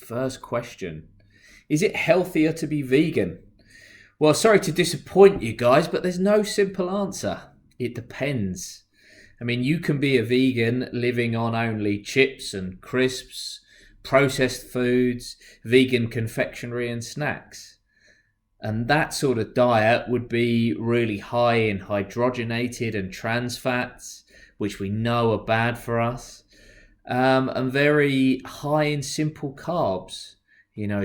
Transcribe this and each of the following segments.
first question. Is it healthier to be vegan? Well, sorry to disappoint you guys, but there's no simple answer. It depends. I mean, you can be a vegan living on only chips and crisps, processed foods, vegan confectionery and snacks. And that sort of diet would be really high in hydrogenated and trans fats, which we know are bad for us, and very high in simple carbs,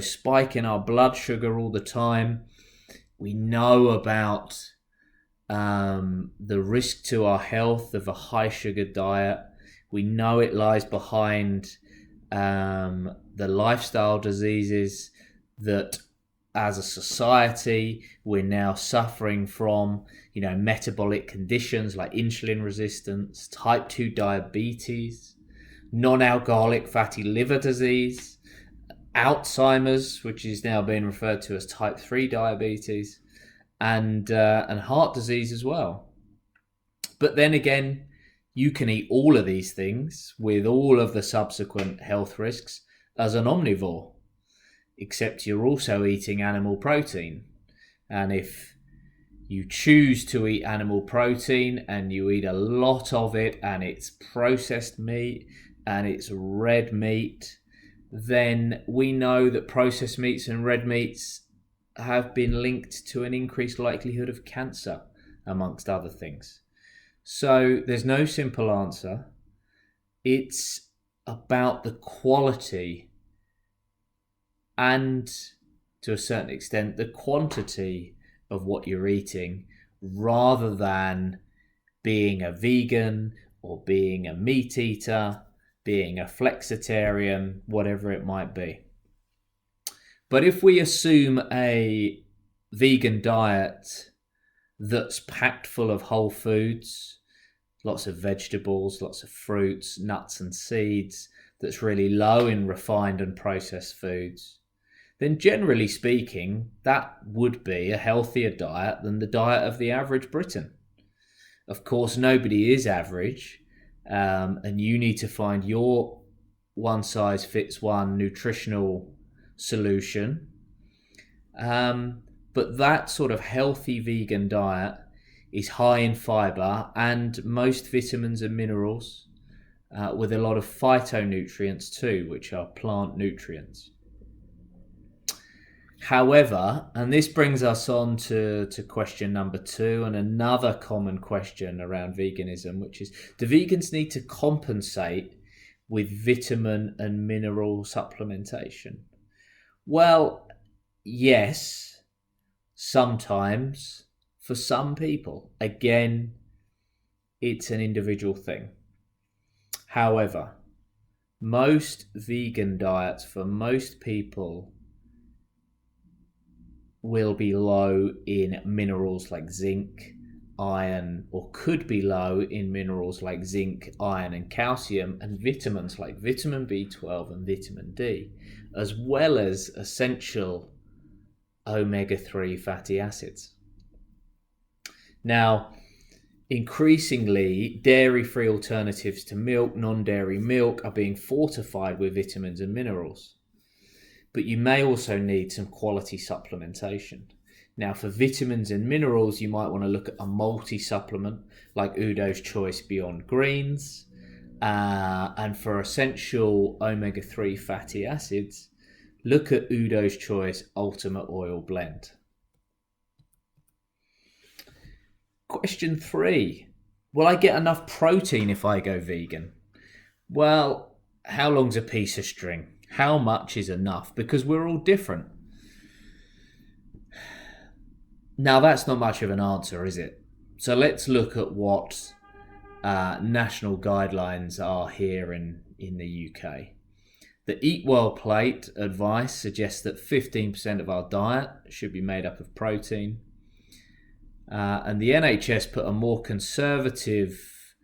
spiking our blood sugar all the time. We know about the risk to our health of a high sugar diet. We know it lies behind the lifestyle diseases that as a society we're now suffering from, metabolic conditions like insulin resistance, type 2 diabetes, non-alcoholic fatty liver disease, Alzheimer's, which is now being referred to as type 3 diabetes, and heart disease as well. But then again, you can eat all of these things with all of the subsequent health risks as an omnivore, except you're also eating animal protein. And if you choose to eat animal protein and you eat a lot of it and it's processed meat and it's red meat, then we know that processed meats and red meats have been linked to an increased likelihood of cancer, amongst other things. So there's no simple answer. It's about the quality and, to a certain extent, the quantity of what you're eating, rather than being a vegan or being a meat eater, being a flexitarian, whatever it might be. But if we assume a vegan diet that's packed full of whole foods, lots of vegetables, lots of fruits, nuts and seeds, that's really low in refined and processed foods, then generally speaking, that would be a healthier diet than the diet of the average Briton. Of course, nobody is average, and you need to find your one-size-fits-one nutritional solution. But that sort of healthy vegan diet is high in fiber and most vitamins and minerals, with a lot of phytonutrients too, which are plant nutrients. However, and this brings us on to question number 2 and another common question around veganism, which is, do vegans need to compensate with vitamin and mineral supplementation? Well, yes, sometimes for some people. Again, it's an individual thing. However, most vegan diets for most people will be low in minerals like zinc, iron, or could be low in minerals like zinc, iron, and calcium, and vitamins like vitamin B12 and vitamin D, as well as essential omega-3 fatty acids. Now, increasingly, dairy-free alternatives to milk, non-dairy milk, are being fortified with vitamins and minerals. But you may also need some quality supplementation. Now, for vitamins and minerals, you might want to look at a multi-supplement like Udo's Choice Beyond Greens. And for essential omega-3 fatty acids, look at Udo's Choice Ultimate Oil Blend. Question 3. Will I get enough protein if I go vegan? Well, how long's a piece of string? How much is enough? Because we're all different. Now, that's not much of an answer, is it? So let's look at what national guidelines are here in the UK. The Eat Well Plate advice suggests that 15% of our diet should be made up of protein. And the NHS put a more conservative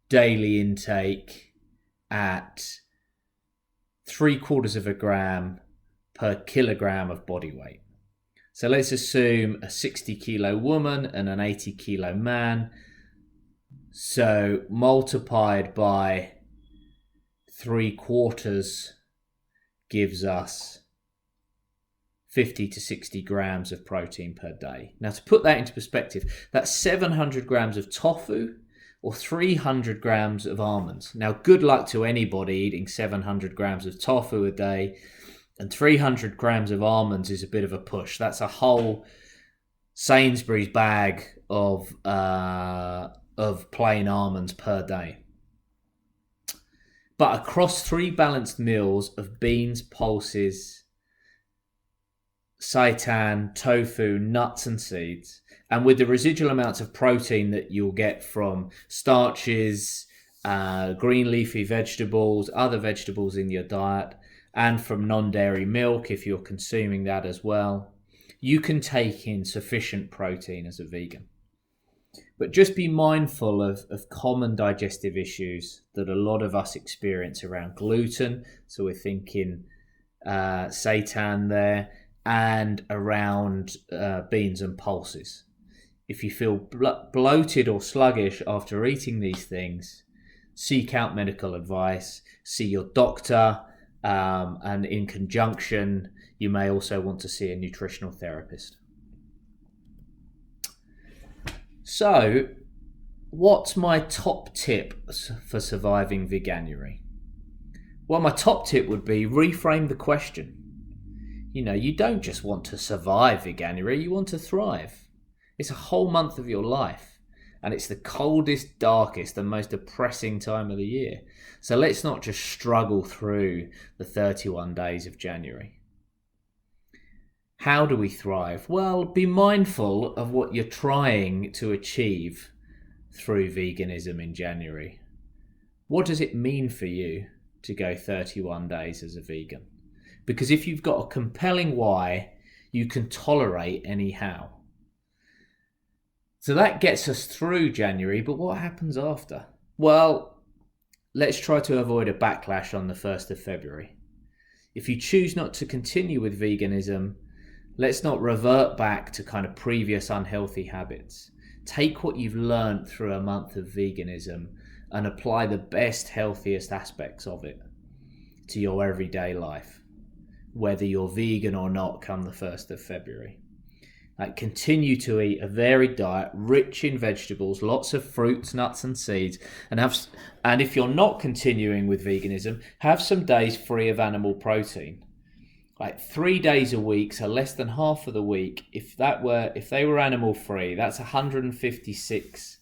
daily intake at 3/4 gram per kilogram of body weight. So let's assume a 60 kilo woman and an 80 kilo man. So multiplied by 3/4 gives us 50 to 60 grams of protein per day. Now, to put that into perspective, that's 700 grams of tofu or 300 grams of almonds. Now, good luck to anybody eating 700 grams of tofu a day, and 300 grams of almonds is a bit of a push. That's a whole Sainsbury's bag of plain almonds per day. But across 3 balanced meals of beans, pulses, seitan, tofu, nuts and seeds, and with the residual amounts of protein that you'll get from starches, green leafy vegetables, other vegetables in your diet, and from non-dairy milk if you're consuming that as well, you can take in sufficient protein as a vegan. But just be mindful of common digestive issues that a lot of us experience around gluten. So we're thinking seitan there, and around beans and pulses. If you feel bloated or sluggish after eating these things, seek out medical advice, see your doctor, and in conjunction, you may also want to see a nutritional therapist. So, what's my top tip for surviving Veganuary? Well, my top tip would be reframe the question. You know, you don't just want to survive Veganuary, you want to thrive. It's a whole month of your life, and it's the coldest, darkest, and most depressing time of the year. So let's not just struggle through the 31 days of January. How do we thrive? Well, be mindful of what you're trying to achieve through veganism in January. What does it mean for you to go 31 days as a vegan? Because if you've got a compelling why, you can tolerate any how. So that gets us through January, but what happens after? Well, let's try to avoid a backlash on the 1st of February. If you choose not to continue with veganism, let's not revert back to kind of previous unhealthy habits. Take what you've learned through a month of veganism and apply the best, healthiest aspects of it to your everyday life, whether you're vegan or not come the 1st of February. Continue to eat a varied diet, rich in vegetables, lots of fruits, nuts and seeds, and if you're not continuing with veganism, have some days free of animal protein. 3 days a week, so less than half of the week. If they were animal free, that's 156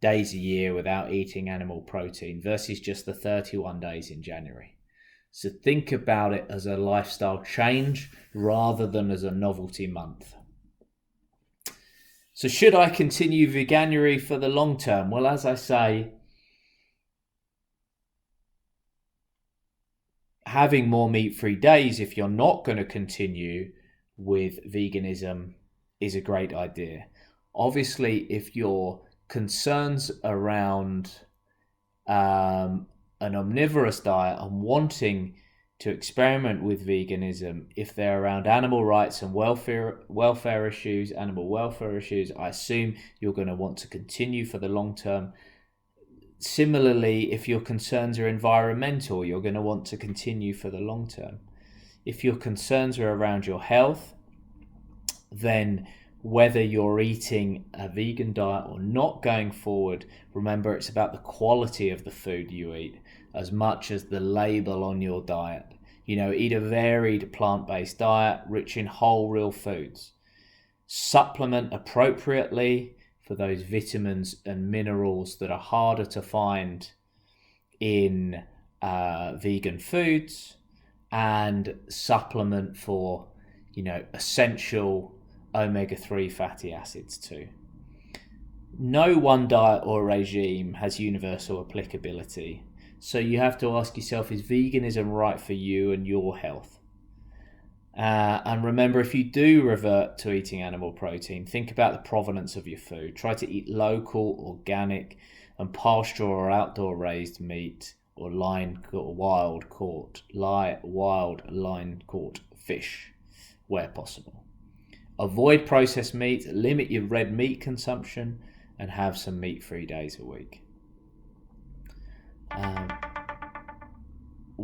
days a year without eating animal protein versus just the 31 days in January. So think about it as a lifestyle change rather than as a novelty month. So should I continue Veganuary for the long term? Well, as I say, having more meat-free days if you're not going to continue with veganism is a great idea. Obviously, if your concerns around an omnivorous diet and wanting to experiment with veganism, if they're around animal rights and welfare issues, animal welfare issues, I assume you're going to want to continue for the long term. Similarly, if your concerns are environmental, you're going to want to continue for the long term. If your concerns are around your health, then whether you're eating a vegan diet or not going forward, remember it's about the quality of the food you eat as much as the label on your diet. Eat a varied plant-based diet rich in whole real foods. Supplement appropriately for those vitamins and minerals that are harder to find in vegan foods, and supplement for essential omega-3 fatty acids too. No one diet or regime has universal applicability, so you have to ask yourself, is veganism right for you and your health? And remember, if you do revert to eating animal protein, think about the provenance of your food. Try to eat local, organic, and pasture or outdoor raised meat, or wild line caught fish where possible. Avoid processed meat, limit your red meat consumption, and have some meat-free days a week.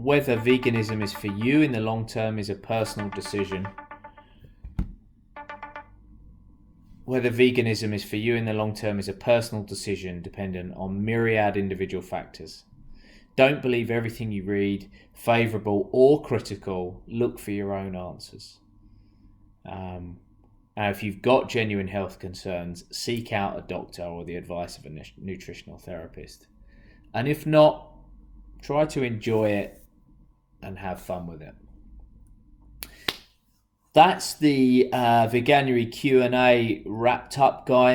whether veganism is for you in the long term is a personal decision. Whether veganism is for you in the long term is a personal decision dependent on myriad individual factors. Don't believe everything you read, favourable or critical. Look for your own answers. Now, if you've got genuine health concerns, seek out a doctor or the advice of a nutritional therapist. And if not, try to enjoy it and have fun with it. That's the Veganuary Q&A wrapped up, guys.